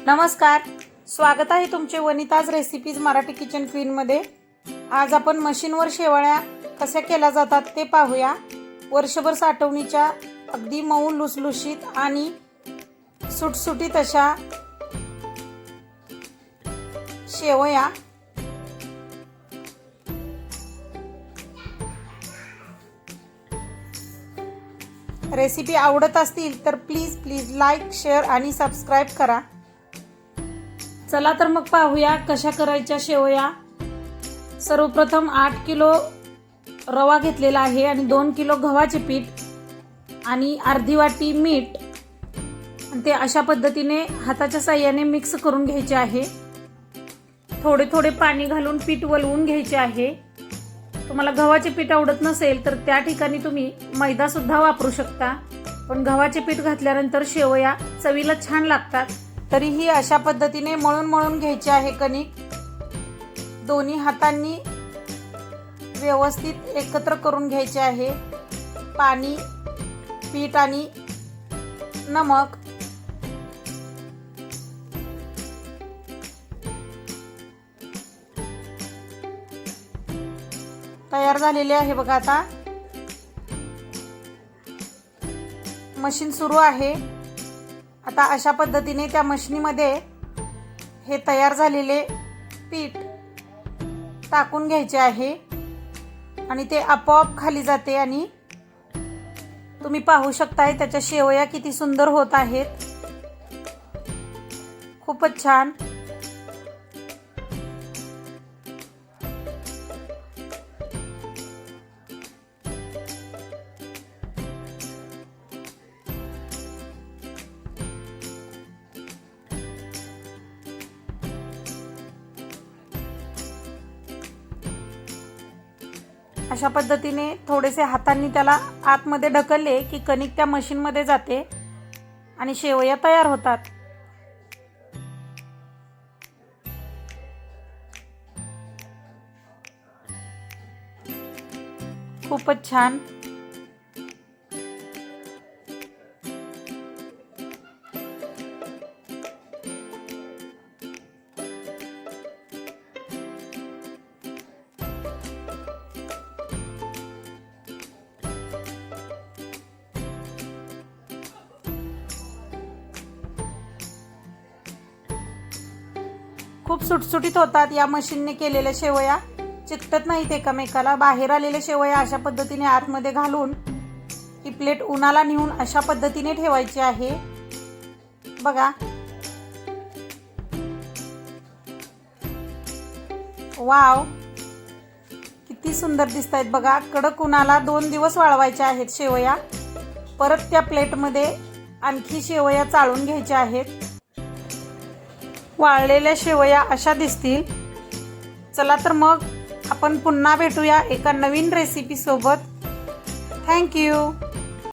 नमस्कार, स्वागत आहे तुमचे वनिताज रेसिपीज मराठी किचन क्वीनमध्ये। आज आपण मशीनवर शेवळ्या कशा केल्या जातात ते पाहूया। वर्षभर साठवणीच्या अगदी मऊ लुसलुशीत आणि सुटसुटीत अशा शेवया रेसिपी आवडत असतील तर प्लीज लाईक, शेअर आणि सबस्क्राइब करा। चला तर मग पाहूया कशा करायच्या शेवया। सर्वप्रथम 8 किलो रवा घेतलेला आहे आणि 2 किलो गव्हाचे पीठ आणि अर्धी वाटी मीठ, आणि ते अशा पद्धतीने हाताच्या साहाय्याने मिक्स करून घ्यायचे आहे। थोडे थोडे पाणी घालून पीठ वलवून घ्यायचे आहे। तुम्हाला गव्हाचे पीठ आवडत नसेल तर त्या ठिकाणी तुम्ही मैदा सुद्धा वापरू शकता, पण गव्हाचे पीठ घातल्यानंतर शेवया चवीला छान लागतात। तरीही अशा पद्धतीने मळून घ्यायचे आहे कणिक। दोन्ही हातांनी व्यवस्थित एकत्र करून घ्यायचे आहे। पाणी, पीठ आणि नमक तयार झालेले आहे बघा। आता मशीन सुरू आहे। आता अशा पद्धतीने त्या मशीनीमध्ये हे तयार झालेले पीठ टाकून घ्यायचे आहे आणि ते आपोआप खाली जाते आणि तुम्ही पाहू शकताय त्याच्या शेवया किती सुंदर होत आहेत। खूपच छान। अशा पद्धतीने थोडेसे हातांनी त्याला आतमध्ये ढकलले की कणिक त्या मशीनमध्ये जाते आणि शेवया तयार होतात। खूपच छान। खूप सुटसुटीत होतात या मशीनने केलेल्या शेवया, चिकटत नाहीत एकमेकाला। बाहेर आलेल्या शेवया अशा पद्धतीने आतमध्ये घालून ही प्लेट उन्हाला नेऊन अशा पद्धतीने ठेवायची आहे बघा। वाव, किती सुंदर दिसतायत बघा। कडक उन्हाला 2 दिवस वाळवायच्या आहेत शेवया। परत त्या प्लेटमध्ये आणखी शेवया चाळून घ्यायच्या आहेत। वाळलेल्या शेवया अशा दिसतील। चला तर मग आपण पुन्हा भेटूया एका नवीन रेसिपी सोबत। Thank you.